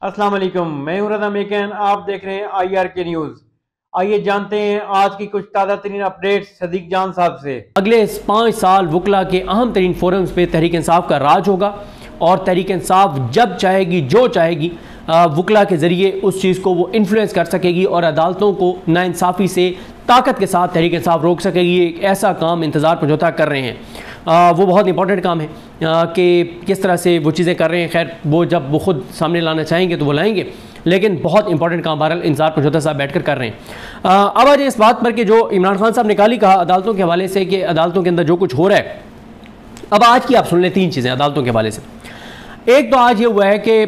अस्सलाम वालेकुम, मैं हूं रज़ा मेकन। आप देख रहे हैं IRK न्यूज़। आइए जानते हैं आज की कुछ ताज़ा तरीन अपडेट सदीक जान साहब से। अगले 5 साल वकला के अहम तरीन फोरम्स पे तहरीक इंसाफ का राज होगा और तहरीक इंसाफ जब चाहेगी जो चाहेगी वकला के ज़रिए उस चीज़ को वो इन्फ्लुएंस कर सकेगी और अदालतों को नाइंसाफ़ी से ताकत के साथ तहरीक इंसाफ रोक सकेगी। एक ऐसा काम इंतज़ार समझौता कर रहे हैं, वो बहुत इंपॉर्टेंट काम है कि किस तरह से वो चीज़ें कर रहे हैं। खैर वो जब वो खुद सामने लाना चाहेंगे तो वो लाएंगे, लेकिन बहुत इंपॉर्टेंट काम बहरहाल इंतज़ार समझौता साहब बैठकर कर रहे हैं। अब आज इस बात पर कि जो इमरान खान साहब ने कल ही कहा अदालतों के हवाले से कि अदालतों के अंदर जो कुछ हो रहा है, अब आज की आप सुन लें 3 चीज़ें अदालतों के हवाले से। एक तो आज ये हुआ है कि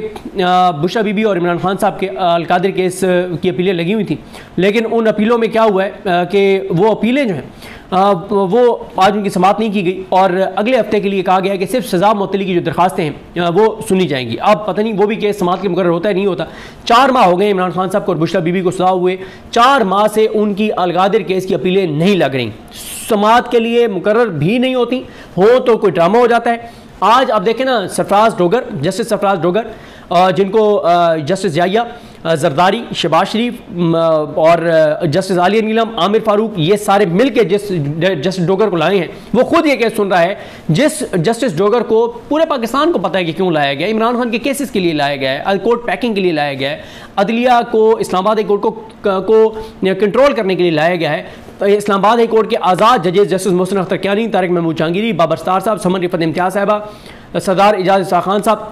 बुशरा बीबी और इमरान खान साहब के अलकादिर केस की अपीलें लगी हुई थी, लेकिन उन अपीलों में क्या हुआ है कि वो अपीलें जो हैं वो आज उनकी समाप्त नहीं की गई और अगले हफ्ते के लिए कहा गया है कि सिर्फ सज़ा मुअत्तली की जो दरखास्तें हैं वो सुनी जाएंगी। अब पता नहीं वो भी केस समाप्त के मुकर्रर होता है नहीं होता। 4 माह हो गए इमरान खान साहब को और बुशरा बीबी को सज़ा हुए, 4 माह से उनकी अलकादिर केस की अपीलें नहीं लग रही, समाप्त के लिए मुकर्रर भी नहीं होती, हो तो कोई ड्रामा हो जाता है। आज आप देखें ना, सरफराज डोगर, जस्टिस सरफराज डोगर, जिनको जस्टिस जाहिया जरदारी, शहबाज शरीफ और जस्टिस आलिया नीलम, आमिर फारूक, ये सारे मिलकर जिस जस्टिस डोगर को लाए हैं, वो खुद ये केस सुन रहा है जिस जस्टिस डोगर को पूरे पाकिस्तान को पता है कि क्यों लाया गया। इमरान खान के केसेस के लिए लाया गया है, कोर्ट पैकिंग के लिए लाया गया है, अदलिया को इस्लामाबाद हाई कोर्ट को कंट्रोल करने के लिए लाया गया है। तो इस्लामाबाद हाई कोर्ट के आज़ाद जजेस जस्टिस मोहसिन अख्तर कियानी, तारिक महमूद जहांगीरी, बाबर सत्तार साहब, समन रिफत इम्तियाज़ साहबा, सरदार इजाज़ इसा खान साहब,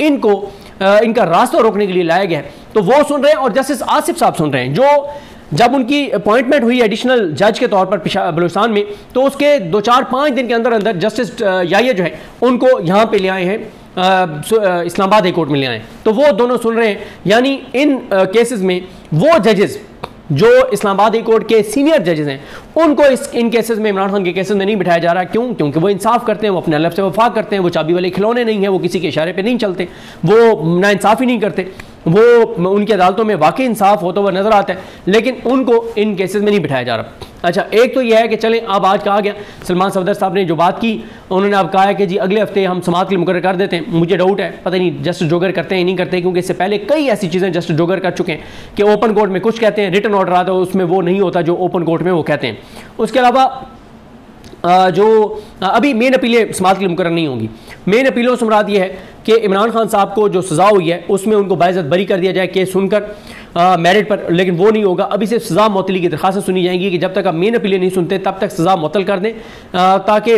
इनका रास्ता रोकने के लिए लाया गया है। तो वो सुन रहे हैं और जस्टिस आसिफ साहब सुन रहे हैं, जो जब उनकी अपॉइंटमेंट हुई एडिशनल जज के तौर पर बलूचिस्तान में, तो उसके 2-4-5 दिन के अंदर अंदर जस्टिस जाहिया जो है उनको यहाँ पे ले आए हैं, इस्लामाबाद हाई कोर्ट में ले आए। तो वो दोनों सुन रहे हैं, यानी इन केसेस में वो जजेस जो इस्लामाबाद हाई कोर्ट के सीनियर जजेस हैं उनको इन केसेस में, इमरान खान के केसेस में नहीं बिठाया जा रहा। क्यों? क्योंकि वो इंसाफ करते हैं, वो अपने अल्लाह से वफा करते हैं, वो चाबी वाले खिलौने नहीं हैं, वो किसी के इशारे पे नहीं चलते, वो नाइंसाफ़ी नहीं करते, वो उनकी अदालतों में वाकई इंसाफ होता हुआ नजर आता है, लेकिन उनको इन केसेस में नहीं बिठाया जा रहा। अच्छा, एक तो यह है कि चलें अब आज कहा गया, सलमान सफदर साहब ने जो बात की, उन्होंने अब कहा है कि जी अगले हफ्ते हम समाअत के लिए मुकर्रर कर देते हैं। मुझे डाउट है, पता नहीं जस्टिस डोगर करते हैं नहीं करते, क्योंकि इससे पहले कई ऐसी चीज़ें जस्टिस डोगर कर चुके हैं कि ओपन कोर्ट में कुछ कहते हैं, रिटन ऑर्डर आता है उसमें वो नहीं होता जो ओपन कोर्ट में वो कहते हैं। उसके अलावा जो अभी मेन अपीलें समाअत के लिए मुकर्रर नहीं होंगी। मेन अपीलों से मुराद ये है कि इमरान खान साहब को जो सज़ा हुई है उसमें उनको बाइज़्ज़त बरी कर दिया जाए केस सुनकर मेरिट पर, लेकिन वो नहीं होगा। अभी सिर्फ सज़ा मुअत्तली की दरख्वास्त सुनी जाएंगी कि जब तक आप मेन अपीलें नहीं सुनते तब तक सज़ा मुअत्तल कर दें ताकि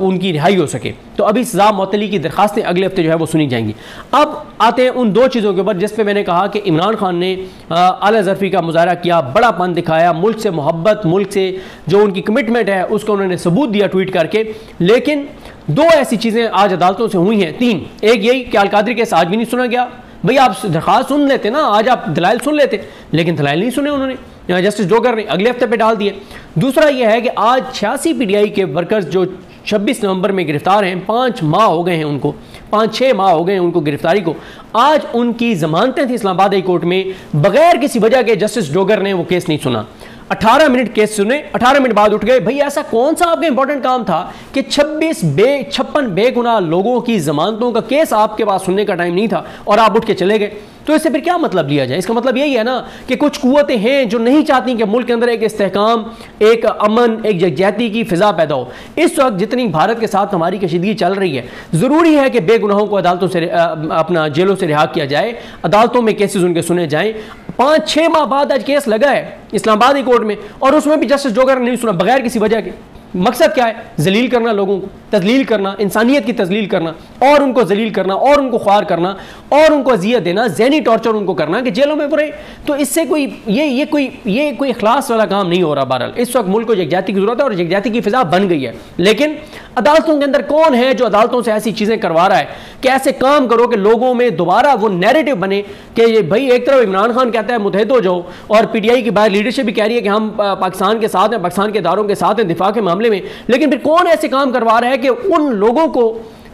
उनकी रिहाई हो सके। तो अभी सज़ा मुअत्तली की दरख्वास्तें अगले हफ्ते जो है वो सुनी जाएंगी। अब आते हैं उन 2 चीज़ों के ऊपर जिस पे मैंने कहा कि इमरान खान ने आला ज़रफ़ी का मुज़ाहरा किया, बड़ापन दिखाया, मुल्क से मोहब्बत, मुल्क से जो उनकी कमिटमेंट है उसको उन्होंने सबूत दिया ट्वीट करके। लेकिन 2 ऐसी चीज़ें आज अदालतों से हुई हैं, 3। एक यही कि अलकादरी केस आज भी नहीं सुना गया। भाई आप दरख्वास्त सुन लेते ना, आज आप दलाइल सुन लेते, लेकिन दलाइल नहीं सुने उन्होंने, जस्टिस डोगर ने अगले हफ्ते पे डाल दिए। दूसरा यह है कि आज 86 PTI के वर्कर्स जो 26 नवंबर में गिरफ्तार हैं, 5 माह हो गए हैं उनको, 5-6 माह हो गए हैं उनको गिरफ्तारी को। आज उनकी जमानतें थी इस्लामाबाद हाई कोर्ट में, बगैर किसी वजह के जस्टिस डोगर ने वो केस नहीं सुना। 18 मिनट केस सुने, 18 मिनट बाद उठ गए। भाई ऐसा कौन सा आपका इंपॉर्टेंट काम था कि 56 बेगुनाह लोगों की जमानतों का केस आपके पास सुनने का टाइम नहीं था और आप उठ के चले गए? तो इससे फिर क्या मतलब लिया जाए? इसका मतलब यही है ना कि कुछ कुव्वतें हैं जो नहीं चाहती कि मुल्क के अंदर एक इस्तेहकाम, एक अमन, एक यकजहती की फिजा पैदा हो। इस वक्त जितनी भारत के साथ हमारी कशीदगी चल रही है, ज़रूरी है कि बेगुनाहों को अदालतों से अपना जेलों से रिहा किया जाए, अदालतों में केसेस उनके सुने जाएं। 5-6 माह बाद आज केस लगा है इस्लामाबाद हाई कोर्ट में और उसमें भी जस्टिस डोगर ने नहीं सुना, बगैर किसी वजह के। मकसद क्या है? जलील करना, लोगों को तजलील करना, इंसानियत की तजलील करना और उनको जलील करना और उनको ख्वार करना और उनको अजियत देना, ज़हनी टॉर्चर उनको करना कि जेलों में बुरे। तो इससे कोई ये कोई इखलास वाला काम नहीं हो रहा। बहरहाल इस वक्त मुल्क को यकजहती की जरूरत है और यकजहती की फिजा बन गई है, लेकिन अदालतों के अंदर कौन है जो अदालतों से ऐसी चीज़ें करवा रहा है कि ऐसे काम करो कि लोगों में दोबारा वो नैरेटिव बने कि भाई एक तरफ इमरान खान कहता है मुतहद हो जाओ और PTI की बाहर लीडरशिप भी कह रही है कि हम पाकिस्तान के साथ हैं, पाकिस्तान के इदारों के साथ हैं दिफा के मामले में, लेकिन फिर कौन ऐसे काम करवा रहा है कि उन लोगों को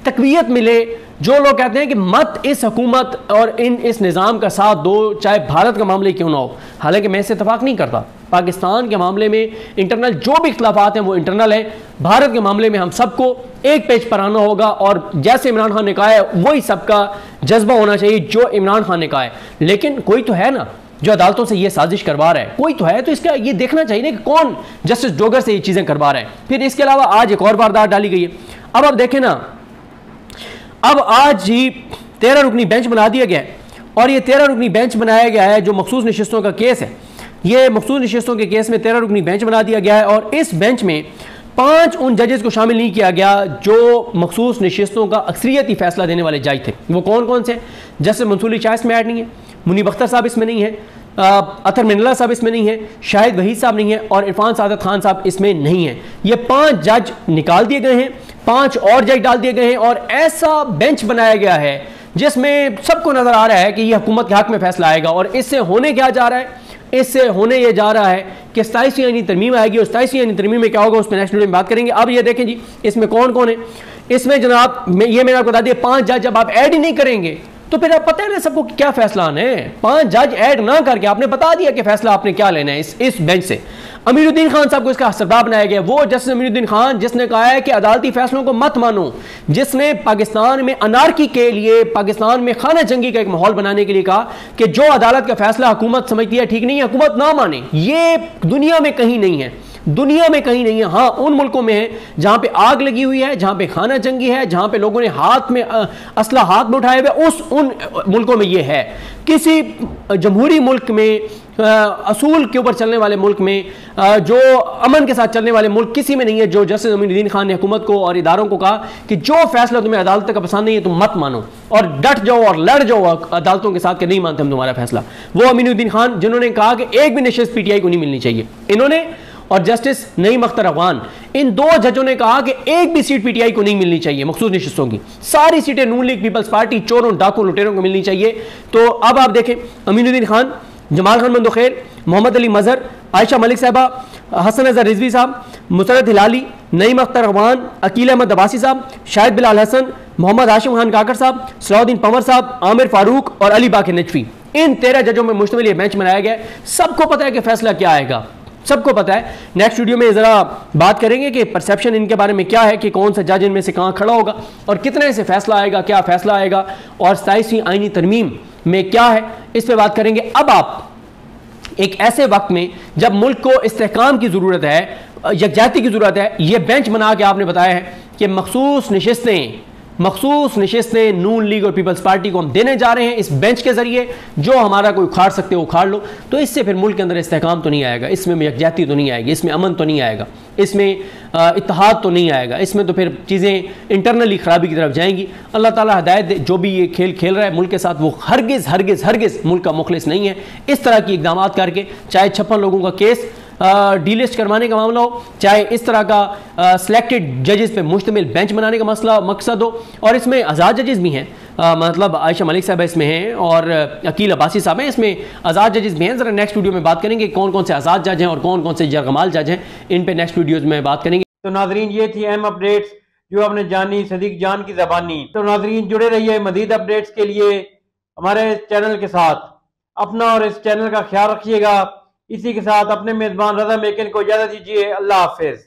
तकवीयत मिले जो लोग कहते हैं कि मत इस हुकूमत और इस निज़ाम का साथ दो, चाहे भारत का मामले क्यों ना हो। हालांकि मैं इससे इत्तफाक नहीं करता। पाकिस्तान के मामले में इंटरनल जो भी इख्तलाफात हैं वो इंटरनल है। भारत के मामले में हम सबको एक पेज पर आना होगा और जैसे इमरान खान ने कहा है वही सबका जज्बा होना चाहिए जो इमरान खान ने कहा है। लेकिन कोई तो है ना जो अदालतों से ये साजिश करवा रहा है, कोई तो है, तो इसका ये देखना चाहिए ना कि कौन जस्टिस डोगर से ये चीज़ें करवा रहा है। फिर इसके अलावा आज एक और वारदात डाली गई है। अब आप देखें ना, अब आज ही 13 रुकनी बेंच बना दिया गया है और ये 13 रुकनी बेंच बनाया गया है जो मखसूस नशिस्तों का केस है। ये मखसूस नशिस्तों के केस में 13 रुकनी बेंच बना दिया गया है और इस बेंच में 5 उन जजेस को शामिल नहीं किया गया जो मखसूस नशिस्तों का अक्सरियती फैसला देने वाले जज थे। वो कौन कौन से? जस्टिस मंसूर शाह इसमें ऐड नहीं है, मुनीब अख्तर साहब इसमें नहीं है, अतर मिनल्ला साहब इसमें नहीं है, शाहिद वहीद साहब नहीं है और इरफान सादत खान साहब इसमें नहीं है। ये 5 जज निकाल दिए गए हैं, 5 और जज डाल दिए गए हैं और ऐसा बेंच बनाया गया है जिसमें सबको नजर आ रहा है कि यह हुकूमत के हक में फैसला आएगा। और इससे होने क्या जा रहा है? इससे होने ये जा रहा है कि 27वीं आईनी तरमीम आएगी और 27वीं आईनी तरमीम में क्या होगा उस पर नेक्स्ट वीडियो में बात करेंगे। अब ये देखें जी, इसमें कौन कौन है। इसमें जनाब ये मैंने आपको बता दिया 5 जज जब आप ऐड ही नहीं करेंगे तो फिर आप पता है ना सबको क्या फैसला आना है। 5 जज ऐड ना करके आपने बता दिया कि फैसला आपने क्या लेना है इस बेंच से। अमीरुद्दीन खान साहब को इसका सरदार बनाया गया। वो जस्टिस अमीरुद्दीन खान जिसने कहा है कि अदालती फैसलों को मत मानो, जिसने पाकिस्तान में अनारकी के लिए, पाकिस्तान में खाना जंगी का एक माहौल बनाने के लिए कहा कि जो अदालत का फैसला हुकूमत समझती है ठीक नहीं है, हुकूमत ना माने। ये दुनिया में कहीं नहीं है, दुनिया में कहीं नहीं है। हाँ, उन मुल्कों में है जहां पे आग लगी हुई है, जहां पे खाना जंगी है, जहां पे लोगों ने हाथ में असला हाथ में उठाए हुए, उन मुल्कों में ये है। किसी जमहूरी मुल्क में, असूल के ऊपर चलने वाले मुल्क में, जो अमन के साथ चलने वाले मुल्क, किसी में नहीं है जो जस्टिस अमीरुद्दीन खान ने हुकूमत को और इदारों को कहा कि जो फैसला तुम्हें अदालत का पसंद नहीं है तुम मत मानो और डट जाओ और लड़ जाओ अदालतों के साथ कि नहीं मानते हम तुम्हारा फैसला। वो अमीरुद्दीन खान जिन्होंने कहा कि एक भी नशिस्त पीटीआई को नहीं मिलनी चाहिए, इन्होंने और जस्टिस नईम अख्तर अफगान, इन 2 जजों ने कहा कि एक भी सीट पीटीआई को नहीं मिलनी चाहिए मखसूस नशिस्तों की। सारी सीटें नून लीग, पीपल्स पार्टी, चोरों, डाकू, लुटेरों को मिलनी चाहिए। तो अब आप देखें, अमीनुद्दीन खान, जमाल खान मंदोखेर, मोहम्मद अली मजहर, आयशा मलिक साहबा, हसन अजहर रिजवी साहब, मुसरत हिलाली, नईम अख्तर अफगान, अकील अहमद अब्बासी साहब, शाहिद बिलाल हसन, मोहम्मद हाशिम खान काकर साहब, सलाउद्दीन पंवर साहब, आमिर फारूक और अली बाकर नजफी, इन 13 जजों में मुश्तमिल ये बेंच बनाया गया। सबको पता है कि फैसला क्या आएगा, सबको पता है। नेक्स्ट वीडियो में जरा बात करेंगे कि परसेप्शन इनके बारे में क्या है कि कौन सा जज इनमें से कहां खड़ा होगा और कितने से फैसला आएगा, क्या फैसला आएगा और 27वीं आईनी तरमीम में क्या है, इस पे बात करेंगे। अब आप एक ऐसे वक्त में जब मुल्क को इस्तेहकाम की जरूरत है, यकजाती की जरूरत है, यह बेंच बना के आपने बताया है कि मखसूस नशिस्तें नून लीग और पीपल्स पार्टी को हम देने जा रहे हैं इस बेंच के जरिए, जो हमारा कोई उखाड़ सकते हो उखाड़ लो। तो इससे फिर मुल्क के अंदर इस्तेहकाम तो नहीं आएगा, इसमें यकजाती तो नहीं आएगी, इसमें अमन तो नहीं आएगा, इसमें इत्तेहाद तो नहीं आएगा, इसमें तो फिर चीज़ें इंटरनली खराबी की तरफ जाएंगी। अल्लाह ताला हिदायत दे, जो भी ये खेल खेल रहा है मुल्क के साथ वो हरगिज़ हरगिज़ हरगिज़ मुल्क का मुखलिस नहीं है। इस तरह की इक़दाम करके, चाहे 56 लोगों का केस डीलिस्ट करवाने का मामला हो, चाहे इस तरह का सिलेक्टेड जजेस पे मुश्तमिल बेंच बनाने का मकसद हो, और इसमें आज़ाद जजेस भी हैं, मतलब आयशा मलिक साहब इसमें हैं और अकील अब्बासी साहब हैं, इसमें आज़ाद जजेस भी हैं। ज़रा नेक्स्ट वीडियो में बात करेंगे कौन कौन से आज़ाद जज हैं और कौन कौन से जरगमाल जज हैं, इन पे नेक्स्ट वीडियोज़ में बात करेंगे। तो नाजरीन, ये थी अहम अपडेट्स जो आपने जानी सदीक जान की ज़बानी। तो नाजरीन, जुड़े रहिए मज़ीद अपडेट्स के लिए हमारे चैनल के साथ। अपना और इस चैनल का ख्याल रखिएगा। इसी के साथ अपने मेज़बान रज़ा मेकन को इजाज़त दीजिए। अल्लाह हाफिज़।